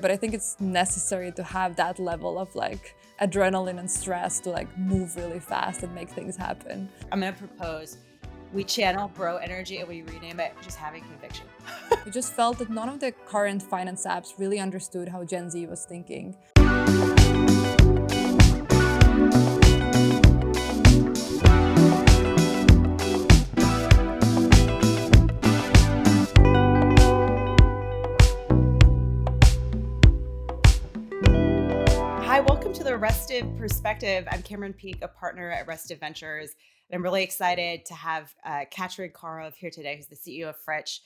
but I think it's necessary to have that level of like adrenaline and stress to like move really fast and make things happen. I'm going to propose we channel bro energy and we rename it just having conviction. We just felt that none of the current finance apps really understood how Gen Z was thinking. Hi, welcome to the Restive Perspective. I'm Peake, a partner at Restive Ventures, and I'm really excited to have Katrin Kaurov here today, who's the CEO of Frich.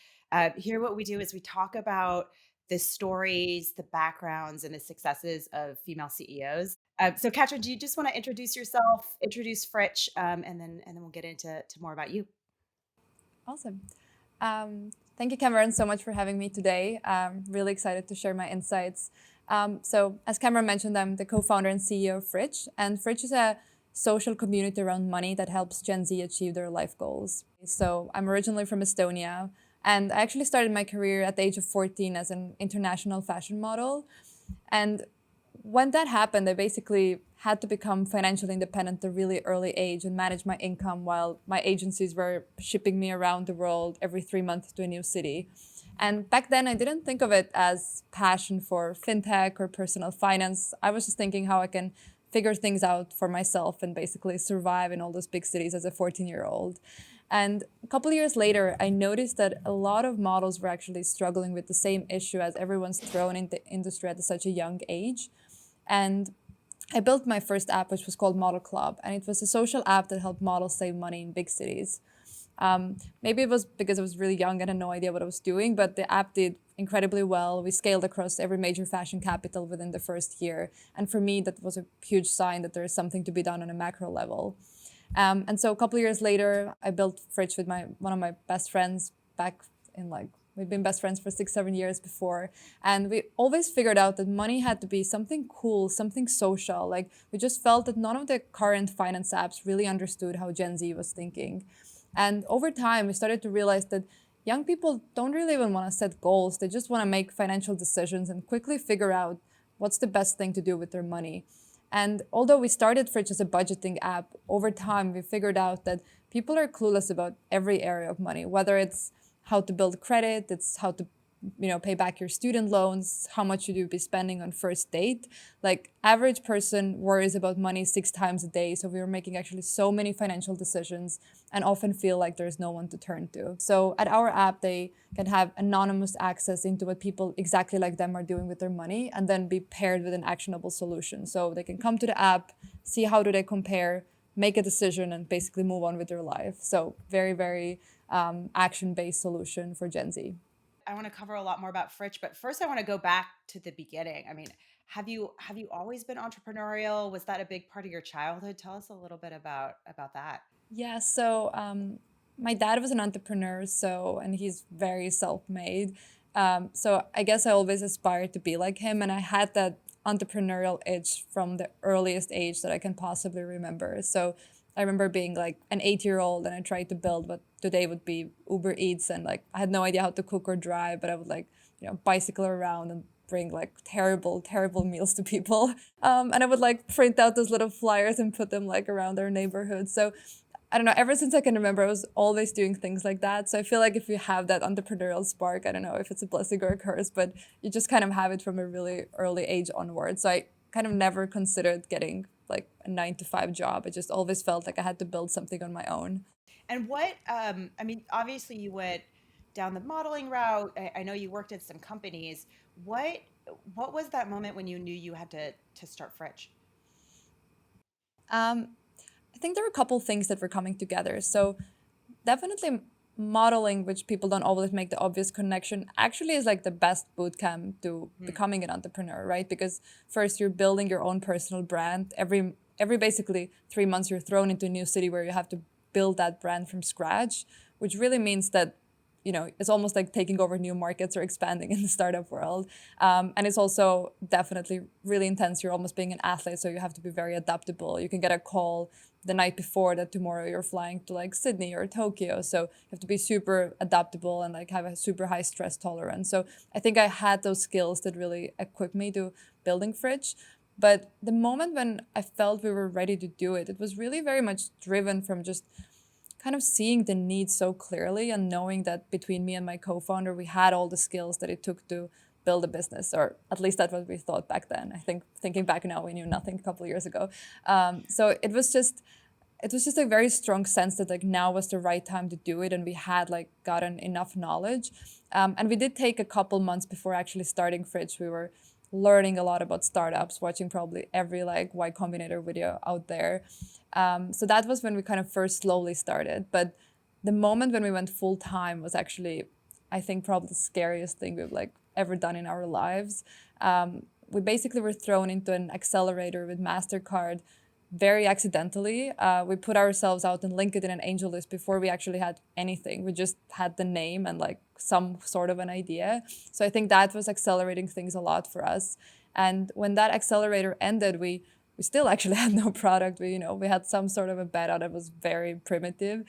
Here, what we do is we talk about the stories, the backgrounds, and the successes of female CEOs. So, Katrin, do you just want to introduce yourself, introduce Frich, and then we'll get into more about you. Awesome. Thank you, Cameron, so much for having me today. I'm really excited to share my insights. So as Cameron mentioned, I'm the co-founder and CEO of Frich, and Frich is a social community around money that helps Gen Z achieve their life goals. So I'm originally from Estonia, and I actually started my career at the age of 14 as an international fashion model. And when that happened, I basically had to become financially independent at a really early age and manage my income while my agencies were shipping me around the world every 3 months to a new city. And back then, I didn't think of it as passion for fintech or personal finance. I was just thinking how I can figure things out for myself and basically survive in all those big cities as a 14-year-old. And a couple of years later, I noticed that a lot of models were actually struggling with the same issue as everyone's thrown into the industry at such a young age. And I built my first app, which was called Model Club. And it was a social app that helped models save money in big cities. Maybe it was because I was really young and had no idea what I was doing, but the app did incredibly well. We scaled across every major fashion capital within the first year. And for me, that was a huge sign that there is something to be done on a macro level. And so a couple of years later, I built Frich with one of my best friends back in we'd been best friends for 6-7 years before. And we always figured out that money had to be something cool, something social. Like we just felt that none of the current finance apps really understood how Gen Z was thinking. And over time, we started to realize that young people don't really even want to set goals. They just want to make financial decisions and quickly figure out what's the best thing to do with their money. And although we started Frich as a budgeting app, over time, we figured out that people are clueless about every area of money, whether it's how to build credit, it's how to pay back your student loans, how much should you be spending on first date. Like average person worries about money 6 times a day. So we were making actually so many financial decisions and often feel like there's no one to turn to. So at our app, they can have anonymous access into what people exactly like them are doing with their money and then be paired with an actionable solution. So they can come to the app, see how do they compare, make a decision and basically move on with their life. So very, very action-based solution for Gen Z. I want to cover a lot more about Frich, but first I want to go back to the beginning. I mean, have you always been entrepreneurial? Was that a big part of your childhood? Tell us a little bit about that. Yeah, so my dad was an entrepreneur, and he's very self-made. So I guess I always aspired to be like him, and I had that entrepreneurial itch from the earliest age that I can possibly remember. So I remember being like an 8-year-old and I tried to build what today would be Uber Eats, and I had no idea how to cook or drive, but I would bicycle around and bring terrible meals to people. And I would print out those little flyers and put them around our neighborhood. So I don't know, ever since I can remember, I was always doing things like that. So I feel like if you have that entrepreneurial spark, I don't know if it's a blessing or a curse, but you just kind of have it from a really early age onward. So I kind of never considered getting a 9-to-5 job. I just always felt like I had to build something on my own. And what, obviously you went down the modeling route. I know you worked at some companies. What was that moment when you knew you had to start Frich? I think there were a couple things that were coming together. So definitely modeling, which people don't always make the obvious connection, actually is the best bootcamp to becoming an entrepreneur, right? Because first you're building your own personal brand. Every basically 3 months you're thrown into a new city where you have to build that brand from scratch, which really means that it's almost like taking over new markets or expanding in the startup world. And it's also definitely really intense. You're almost being an athlete, so you have to be very adaptable. You can get a call the night before that tomorrow you're flying to like Sydney or Tokyo. So you have to be super adaptable and like have a super high stress tolerance. So I think I had those skills that really equipped me to building Frich. But the moment when I felt we were ready to do it, it was really very much driven from just kind of seeing the need so clearly and knowing that between me and my co-founder, we had all the skills that it took to build a business, or at least that's what we thought back then. I think thinking back now, we knew nothing a couple of years ago. So it was just a very strong sense that like now was the right time to do it, and we had like gotten enough knowledge. And we did take a couple months before actually starting Frich. We were learning a lot about startups, watching probably every like Y Combinator video out there. So that was when we kind of first slowly started. But the moment when we went full time was actually, I think, probably the scariest thing we've like ever done in our lives. We basically were thrown into an accelerator with MasterCard very accidentally. We put ourselves out on LinkedIn and AngelList before we actually had anything. We just had the name and like some sort of an idea. So I think that was accelerating things a lot for us. And when that accelerator ended, we still actually had no product. We had some sort of a beta that was very primitive.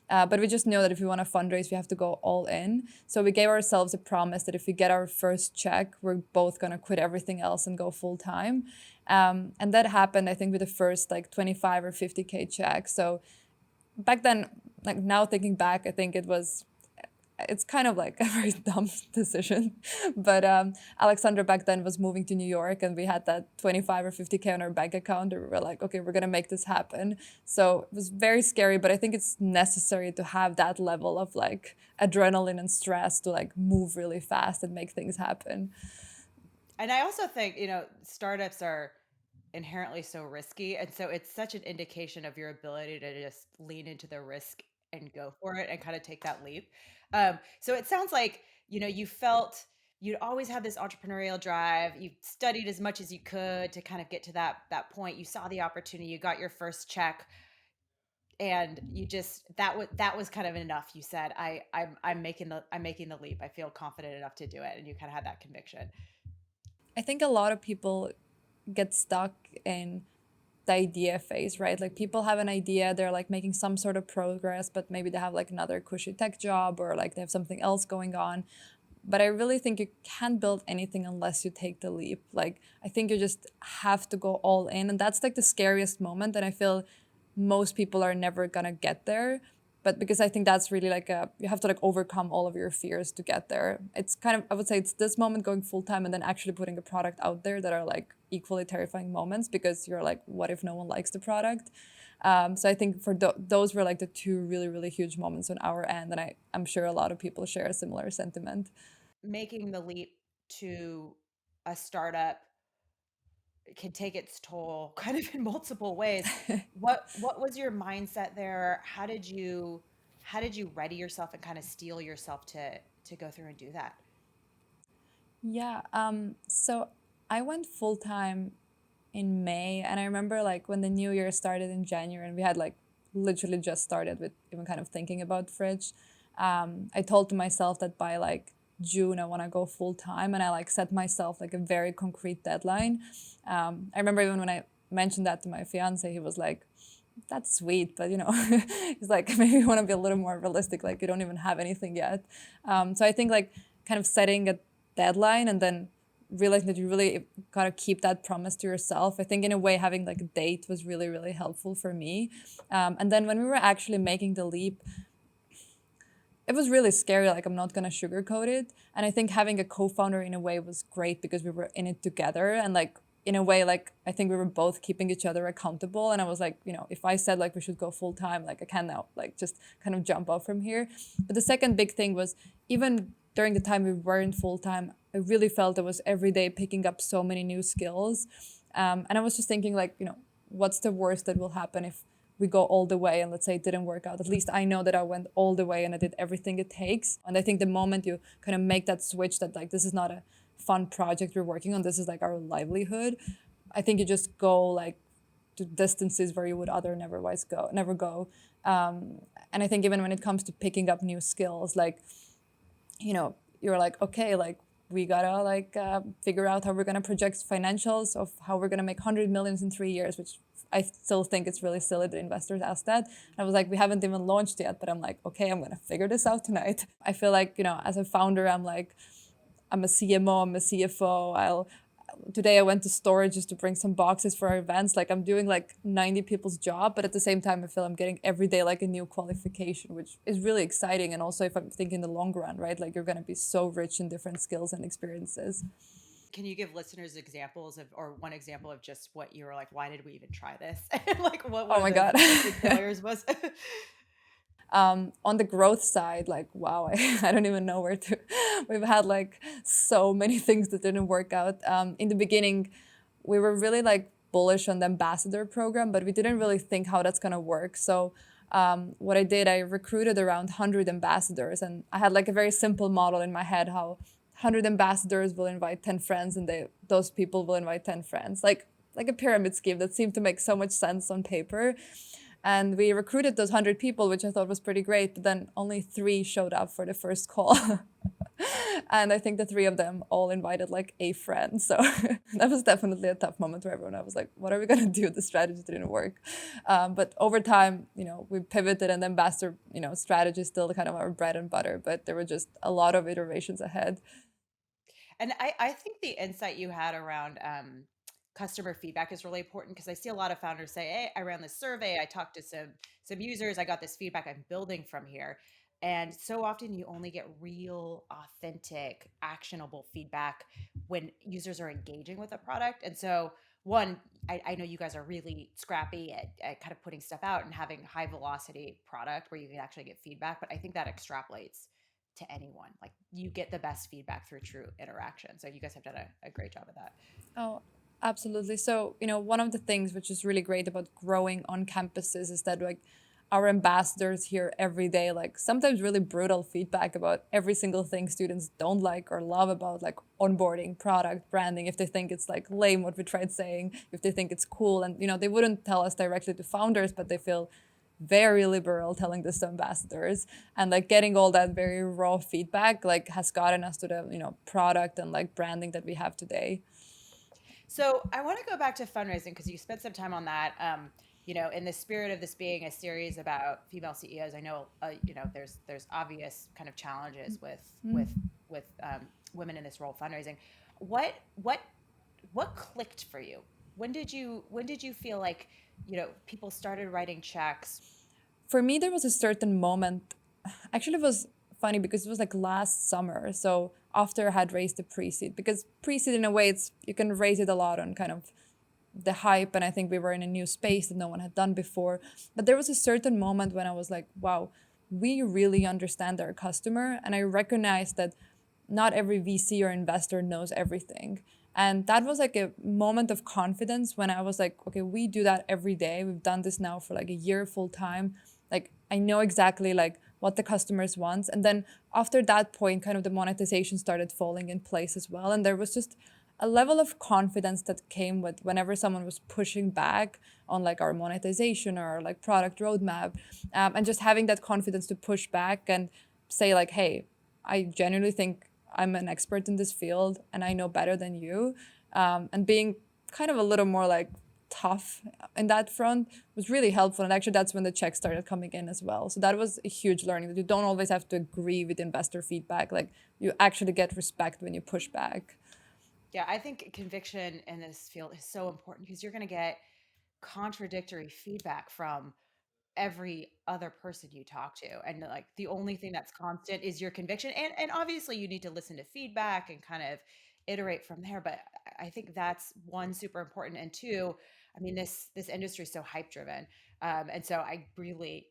But we just know that if we want to fundraise, we have to go all in. So we gave ourselves a promise that if we get our first check, we're both going to quit everything else and go full time. And that happened, I think, with the first like 25 or 50K check. So back then, like now thinking back, I think it's kind of like a very dumb decision. But Alexandra back then was moving to New York, and we had that 25 or 50K on our bank account. And we were like, okay, we're going to make this happen. So it was very scary, but I think it's necessary to have that level of like adrenaline and stress to like move really fast and make things happen. And I also think, startups are inherently so risky. And so it's such an indication of your ability to just lean into the risk and go for it and kind of take that leap. So it sounds like, you felt you'd always had this entrepreneurial drive. You studied as much as you could to kind of get to that point. You saw the opportunity, you got your first check, and you just that was kind of enough. You said, I'm making the leap. I feel confident enough to do it. And you kind of had that conviction. I think a lot of people get stuck in the idea phase, right? Like people have an idea, they're like making some sort of progress, but maybe they have like another cushy tech job or like they have something else going on. But I really think you can't build anything unless you take the leap. Like I think you just have to go all in. And that's like the scariest moment. And I feel most people are never gonna get there. But because I think that's really like you have to like overcome all of your fears to get there. It's kind of, I would say it's this moment going full time and then actually putting a product out there that are like equally terrifying moments, because you're like, what if no one likes the product? So I think for those were like the two really, really huge moments on our end. And I'm sure a lot of people share a similar sentiment. Making the leap to a startup can take its toll kind of in multiple ways. What was your mindset there? How did you ready yourself and kind of steel yourself to go through and do that? Yeah. So I went full time in May, and I remember like when the new year started in January, and we had like literally just started with even kind of thinking about Fridge. I told to myself that by like June I want to go full time, and I like set myself like a very concrete deadline. I remember even when I mentioned that to my fiance, he was like, "That's sweet, but he's like, maybe you want to be a little more realistic. Like you don't even have anything yet." So I think like kind of setting a deadline and then realizing that you really gotta keep that promise to yourself. I think in a way having like a date was really, really helpful for me. And then when we were actually making the leap, it was really scary. Like I'm not gonna sugarcoat it. And I think having a co-founder in a way was great because we were in it together, and like in a way, like I think we were both keeping each other accountable. And I was like, if I said like we should go full time, like I can now like just kind of jump off from here. But the second big thing was, even during the time we weren't full time, I really felt I was every day picking up so many new skills. And I was just thinking like, what's the worst that will happen if we go all the way and let's say it didn't work out? At least I know that I went all the way and I did everything it takes. And I think the moment you kind of make that switch that like this is not a fun project we're working on, this is like our livelihood, I think you just go like to distances where you would never go. And I think even when it comes to picking up new skills, like you're like, okay, like we gotta like figure out how we're gonna project financials of how we're gonna make 100 millions in 3 years, which I still think it's really silly that investors ask that. And I was like, we haven't even launched yet, but I'm like, okay, I'm gonna figure this out tonight. I feel like, as a founder, I'm like, I'm a CMO, I'm a CFO. Today I went to storage just to bring some boxes for our events. Like I'm doing like 90 people's job, but at the same time I feel I'm getting every day like a new qualification, which is really exciting. And also if I'm thinking the long run, right? Like you're gonna be so rich in different skills and experiences. Can you give listeners examples of, or one example of just what you were like, why did we even try this? And like what Oh one of my those God. big failures was? On the growth side, like, wow, I don't even know where to. We've had like so many things that didn't work out. In the beginning, we were really like bullish on the ambassador program, but we didn't really think how that's going to work. So, what I did, I recruited around 100 ambassadors, and I had like a very simple model in my head how 100 ambassadors will invite 10 friends, and those people will invite 10 friends. Like a pyramid scheme that seemed to make so much sense on paper. And we recruited those 100 people, which I thought was pretty great. But then only 3 showed up for the first call. And I think the 3 of them all invited like a friend. So that was definitely a tough moment for everyone. I was like, what are we going to do? The strategy didn't work. But over time, we pivoted, and the ambassador, strategy is still kind of our bread and butter. But there were just a lot of iterations ahead. And I think the insight you had around customer feedback is really important, because I see a lot of founders say, "Hey, I ran this survey, I talked to some users, I got this feedback, I'm building from here." And so often you only get real, authentic, actionable feedback when users are engaging with a product. And so, one, I know you guys are really scrappy at kind of putting stuff out and having high velocity product where you can actually get feedback, but I think that extrapolates to anyone. Like you get the best feedback through true interaction. So you guys have done a great job of that. Oh, absolutely. So, one of the things which is really great about growing on campuses is that like our ambassadors hear every day, like sometimes really brutal feedback about every single thing students don't like or love about like onboarding, product, branding, if they think it's like lame what we tried saying, if they think it's cool. And, they wouldn't tell us directly to founders, but they feel very liberal telling this to ambassadors, and like getting all that very raw feedback like has gotten us to the product and like branding that we have today. So I want to go back to fundraising, because you spent some time on that. In the spirit of this being a series about female CEOs, I know there's obvious kind of challenges with women in this role fundraising. What what what clicked for you? When did you feel like people started writing checks? For me, there was a certain moment. Actually, it was funny because it was like last summer. So after I had raised the pre-seed, because pre-seed in a way, it's you can raise it a lot on kind of the hype, and I think we were in a new space that no one had done before. But there was a certain moment when I was like, wow, we really understand our customer, and I recognized that not every VC or investor knows everything. And that was like a moment of confidence when I was like, okay, we do that every day. We've done this now for like a year full time. Like I know exactly like what the customers want. And then after that point, kind of the monetization started falling in place as well. And there was just a level of confidence that came with whenever someone was pushing back on like our monetization or our, like product roadmap, and just having that confidence to push back and say like, hey, I genuinely think I'm an expert in this field and I know better than you. And being kind of a little more like tough in that front was really helpful. And actually, that's when the checks started coming in as well. So that was a huge learning, that you don't always have to agree with investor feedback. Like you actually get respect when you push back. Yeah, I think conviction in this field is so important, because you're going to get contradictory feedback from every other person you talk to, and like the only thing that's constant is your conviction, and obviously you need to listen to feedback and kind of iterate from there. But I think that's one, super important, and two, I mean, this industry is so hype driven, and so I really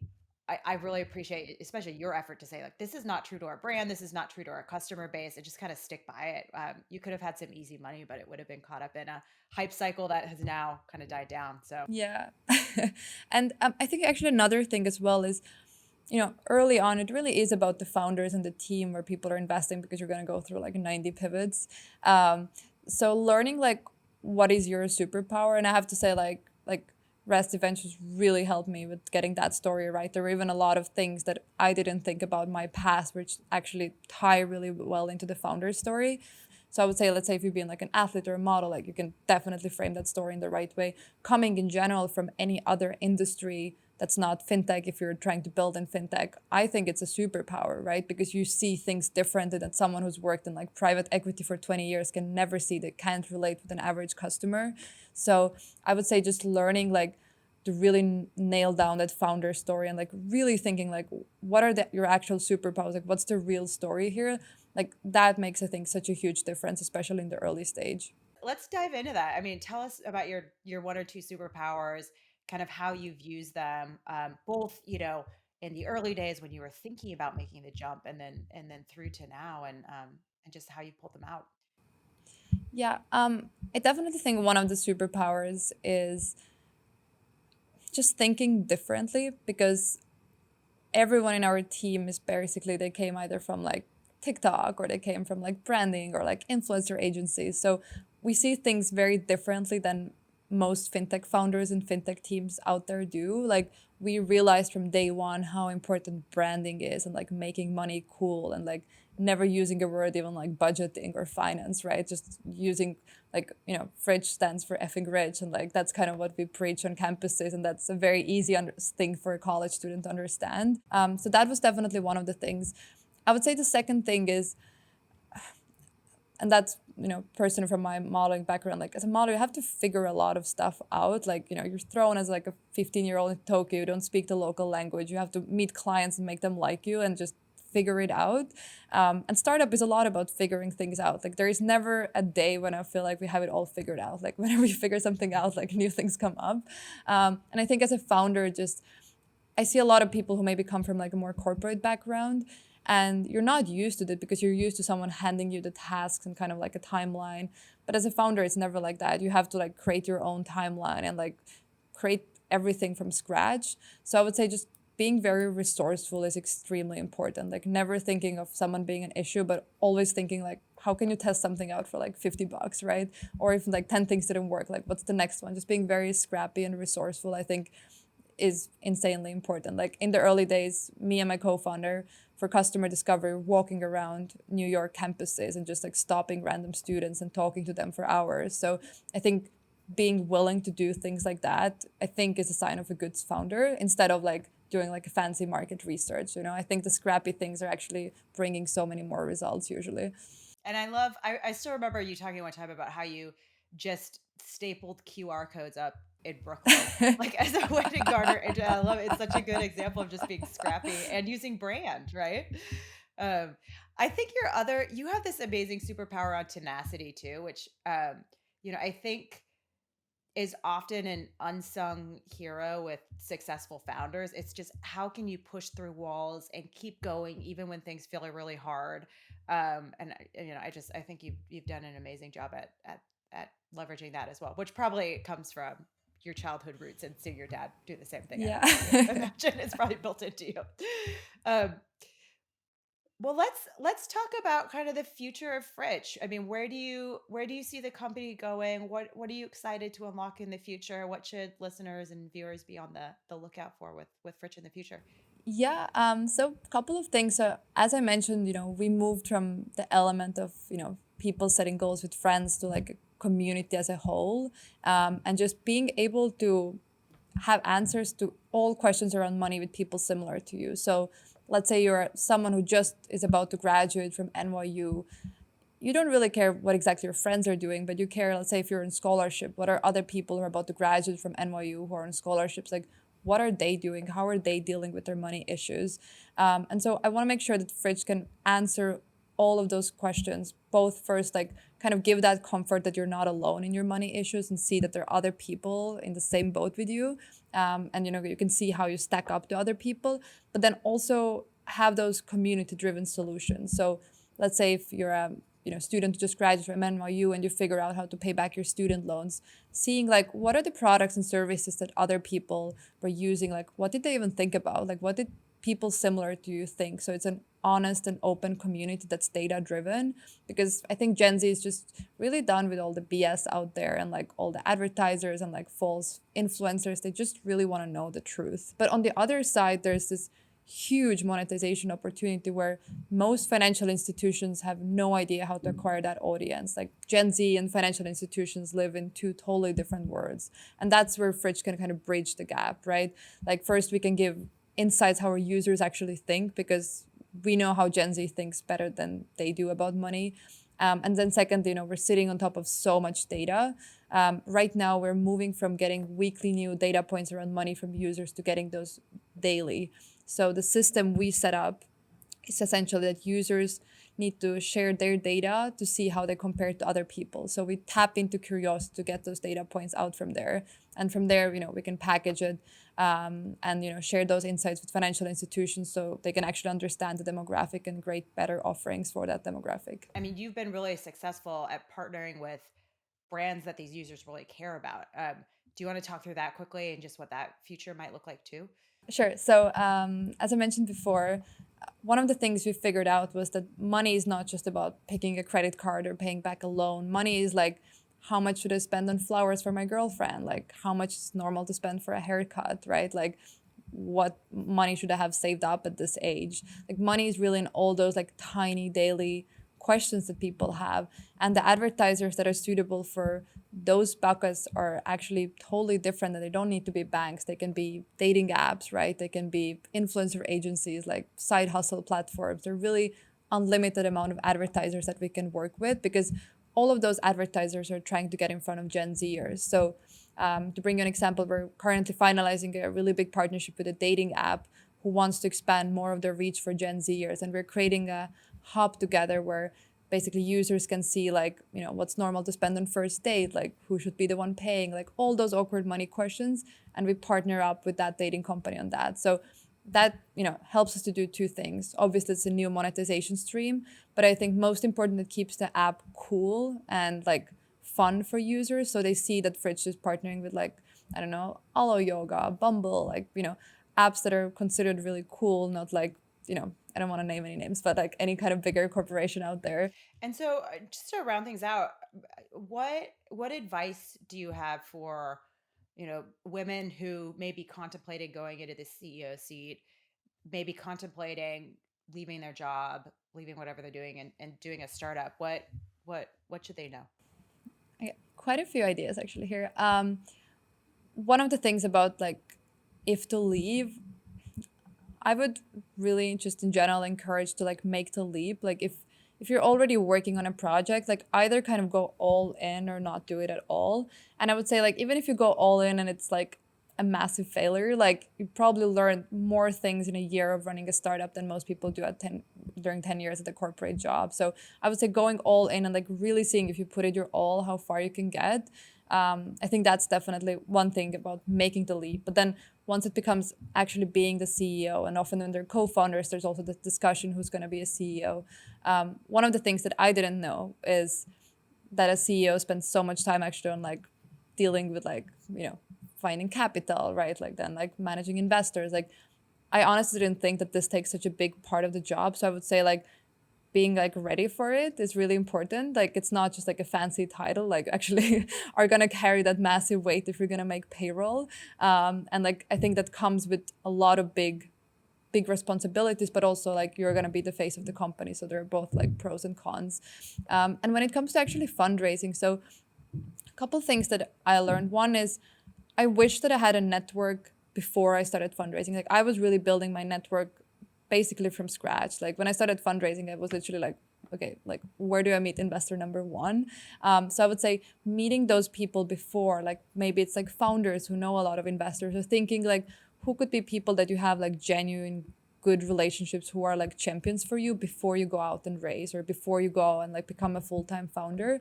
appreciate, especially your effort to say like, this is not true to our brand, this is not true to our customer base, and just kind of stick by it. You could have had some easy money, but it would have been caught up in a hype cycle that has now kind of died down. So Yeah. And I think actually another thing as well is, early on, it really is about the founders and the team where people are investing, because you're going to go through like 90 pivots. So learning like what is your superpower, and I have to say like Restive Ventures really helped me with getting that story right. There were even a lot of things that I didn't think about in my past, which actually tie really well into the founder's story. So I would say, let's say if you've been like an athlete or a model, like you can definitely frame that story in the right way. Coming in general from any other industry that's not fintech, if you're trying to build in fintech, I think it's a superpower, right? Because you see things differently than someone who's worked in like private equity for 20 years can never see, they can't relate with an average customer. So I would say just learning like to really nail down that founder story and like really thinking like what are your actual superpowers, like what's the real story here, like that makes I think such a huge difference, especially in the early stage. Let's dive into that. I mean, tell us about your one or two superpowers, kind of how you've used them, both in the early days when you were thinking about making the jump, and then through to now, and just how you pulled them out. Yeah, I definitely think one of the superpowers is just thinking differently, because everyone in our team is basically, they came either from like TikTok or they came from like branding or like influencer agencies. So we see things very differently than most fintech founders and fintech teams out there do. Like we realized from day one how important branding is and like making money cool and like never using a word even like budgeting or finance, right? Just using like, Frich stands for effing rich. And like that's kind of what we preach on campuses. And that's a very easy thing for a college student to understand. So that was definitely one of the things. I would say the second thing is, and that's person from my modeling background, like as a model you have to figure a lot of stuff out, like you're thrown as like a 15-year-old in Tokyo, you don't speak the local language, you have to meet clients and make them like you and just figure it out. And startup is a lot about figuring things out. Like there is never a day when I feel like we have it all figured out. Like whenever you figure something out, like new things come up. And I think as a founder, just I see a lot of people who maybe come from like a more corporate background, and you're not used to it because you're used to someone handing you the tasks and kind of like a timeline. But as a founder, it's never like that. You have to like create your own timeline and like create everything from scratch. So I would say just being very resourceful is extremely important. Like never thinking of someone being an issue, but always thinking like, how can you test something out for like $50, right? Or if like 10 things didn't work, like what's the next one? Just being very scrappy and resourceful, I think is insanely important. Like in the early days, me and my co-founder for customer discovery, walking around New York campuses and just like stopping random students and talking to them for hours. So I think being willing to do things like that, I think is a sign of a good founder instead of like doing like a fancy market research. I think the scrappy things are actually bringing so many more results usually. And I still remember you talking one time about how you just stapled QR codes up in Brooklyn, like as a way to garner. And I love it. It's such a good example of just being scrappy and using brand, right? Um, I think you have this amazing superpower on tenacity too, which, I think is often an unsung hero with successful founders. It's just how can you push through walls and keep going even when things feel really hard. And I think you've done an amazing job at leveraging that as well, which probably comes from your childhood roots and seeing your dad do the same thing. Yeah. I imagine it's probably built into you. Um, well, let's talk about kind of the future of Frich. I mean, where do you see the company going? What are you excited to unlock in the future? What should listeners and viewers be on the lookout for with Frich in the future? Yeah, so a couple of things. So as I mentioned, we moved from the element of, people setting goals with friends to like a community as a whole, and just being able to have answers to all questions around money with people similar to you. So let's say you're someone who just is about to graduate from NYU. You don't really care what exactly your friends are doing, but you care, let's say if you're in scholarship, what are other people who are about to graduate from NYU who are in scholarships, like what are they doing? How are they dealing with their money issues? And so I want to make sure that Fridge can answer all of those questions, both first, like kind of give that comfort that you're not alone in your money issues and see that there are other people in the same boat with you. And, you can see how you stack up to other people, but then also have those community driven solutions. So let's say if you're a student who just graduated from NYU and you figure out how to pay back your student loans, seeing like what are the products and services that other people were using, like what did they even think about, like what did people similar to you think. So it's an honest and open community that's data driven, because I think Gen Z is just really done with all the BS out there and like all the advertisers and like false influencers. They just really want to know the truth. But on the other side, there's this huge monetization opportunity where most financial institutions have no idea how to acquire that audience. Like Gen Z and financial institutions live in two totally different worlds. And that's where Frich can kind of bridge the gap, right? Like first we can give insights how our users actually think, because we know how Gen Z thinks better than they do about money. And then second, we're sitting on top of so much data. Right now, we're moving from getting weekly new data points around money from users to getting those daily. So the system we set up is essentially that users need to share their data to see how they compare to other people. So we tap into curiosity to get those data points out from there. And from there, we can package it and share those insights with financial institutions so they can actually understand the demographic and create better offerings for that demographic. I mean, you've been really successful at partnering with brands that these users really care about. Do you want to talk through that quickly and just what that future might look like too? Sure. So, as I mentioned before, one of the things we figured out was that money is not just about picking a credit card or paying back a loan. Money is like, how much should I spend on flowers for my girlfriend? Like, how much is normal to spend for a haircut, right? Like, what money should I have saved up at this age? Like, money is really in all those like tiny daily questions that people have. And the advertisers that are suitable for those buckets are actually totally different, and they don't need to be banks. They can be dating apps, right? They can be influencer agencies, like side hustle platforms. They're really unlimited amount of advertisers that we can work with, because all of those advertisers are trying to get in front of Gen Zers. So to bring you an example, we're currently finalizing a really big partnership with a dating app who wants to expand more of their reach for Gen Zers. And we're creating a hub together where basically users can see like, what's normal to spend on first date, like who should be the one paying, like all those awkward money questions. And we partner up with that dating company on that. So that, helps us to do two things. Obviously, it's a new monetization stream, but I think most important, it keeps the app cool and like fun for users. So they see that Frich is partnering with like, I don't know, Alo Yoga, Bumble, like, apps that are considered really cool, not like, I don't want to name any names, but like any kind of bigger corporation out there. And so, just to round things out, what advice do you have for women who may be contemplating going into the CEO seat, maybe contemplating leaving their job, leaving whatever they're doing, and doing a startup? What should they know? I got quite a few ideas actually here. One of the things about like if to leave, I would really just in general encourage to like make the leap. Like if you're already working on a project, like either kind of go all in or not do it at all. And I would say like even if you go all in and it's like a massive failure, like you probably learn more things in a year of running a startup than most people do during 10 years at a corporate job. So I would say going all in and like really seeing if you put it your all, how far you can get. I think that's definitely one thing about making the leap. But then once it becomes actually being the CEO, and often when they're co-founders, there's also the discussion who's going to be a CEO. One of the things that I didn't know is that a CEO spends so much time actually on like dealing with like, finding capital, right? Like then like managing investors. Like I honestly didn't think that this takes such a big part of the job. So I would say like being like ready for it is really important. Like it's not just like a fancy title, like actually are gonna carry that massive weight if you're gonna make payroll. And like I think that comes with a lot of big responsibilities, but also like you're gonna be the face of the company. So there are both like pros and cons. And when it comes to actually fundraising, so a couple things that I learned. One is I wish that I had a network before I started fundraising. Like I was really building my network basically from scratch. Like when I started fundraising, I was literally like, okay, like where do I meet investor number one? So I would say meeting those people before, like maybe it's like founders who know a lot of investors, or thinking like who could be people that you have like genuine good relationships who are like champions for you before you go out and raise, or before you go and like become a full-time founder.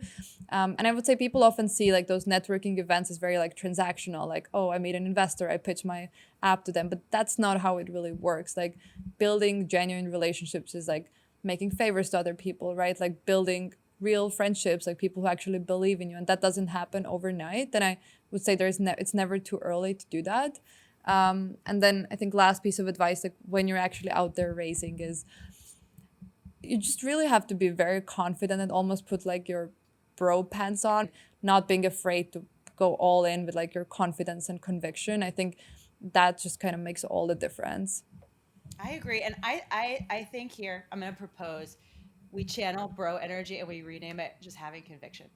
And I would say people often see like those networking events as very like transactional, like, oh, I meet an investor, I pitch my app to them, but that's not how it really works. Like building genuine relationships is like making favors to other people, right? Like building real friendships, like people who actually believe in you, and that doesn't happen overnight. Then I would say it's never too early to do that. And then I think last piece of advice, like when you're actually out there racing, is you just really have to be very confident and almost put like your bro pants on, not being afraid to go all in with like your confidence and conviction. I think that just kind of makes all the difference. I agree. And I think here I'm going to propose we channel bro energy and we rename it just having conviction.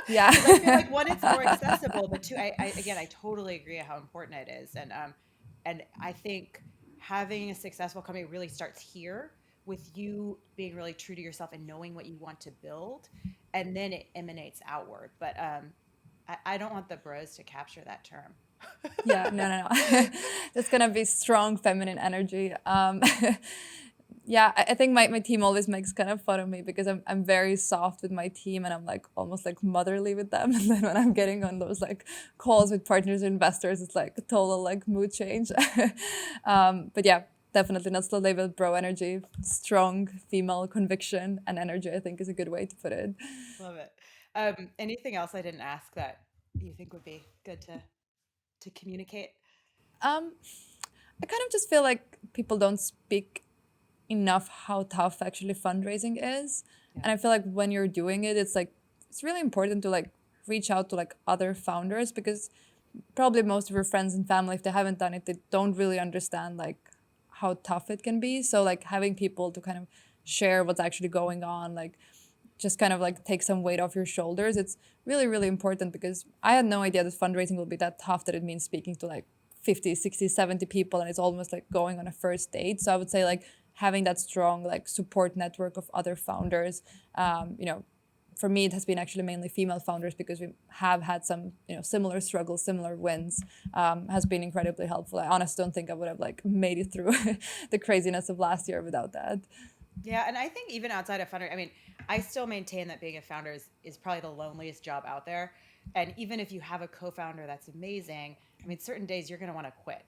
Yeah. Because I feel like one, it's more accessible, but two, again, I totally agree how important it is. And I think having a successful company really starts here with you being really true to yourself and knowing what you want to build, and then it emanates outward. But I don't want the bros to capture that term. Yeah, no, no, no. That's gonna be strong feminine energy. Yeah, I think my team always makes kind of fun of me because I'm very soft with my team and I'm like almost like motherly with them. And then when I'm getting on those like calls with partners or investors, it's like a total like mood change. But yeah, definitely not the label bro energy. Strong female conviction and energy, I think, is a good way to put it. Love it. Anything else I didn't ask that you think would be good to communicate? Um, I kind of just feel like people don't speak enough how tough actually fundraising is. Yeah. And I feel like when you're doing it, it's like it's really important to like reach out to like other founders because probably most of your friends and family, if they haven't done it, they don't really understand like how tough it can be. So like having people to kind of share what's actually going on, like just kind of like take some weight off your shoulders. It's really, really important because I had no idea that fundraising will be that tough, that it means speaking to like 50, 60, 70 people and it's almost like going on a first date. So I would say like having that strong like support network of other founders, for me it has been actually mainly female founders because we have had some similar struggles, similar wins, has been incredibly helpful. I honestly don't think I would have like made it through the craziness of last year without that. Yeah, and I think even outside of founder, I mean, I still maintain that being a founder is probably the loneliest job out there. And even if you have a co-founder that's amazing, I mean, certain days you're going to want to quit.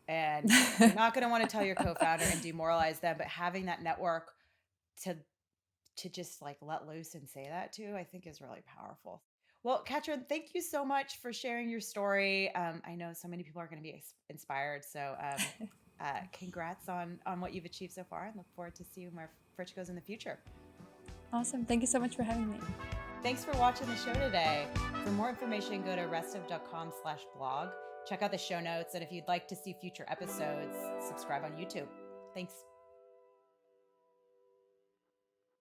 And you're not going to want to tell your co-founder and demoralize them, but having that network to just like let loose and say that to, I think is really powerful. Well, Katrin, thank you so much for sharing your story. I know so many people are going to be inspired. So congrats on what you've achieved so far and look forward to seeing where Frich goes in the future. Awesome. Thank you so much for having me. Thanks for watching the show today. For more information, go to restive.com/blog. Check out the show notes. And if you'd like to see future episodes, subscribe on YouTube. Thanks.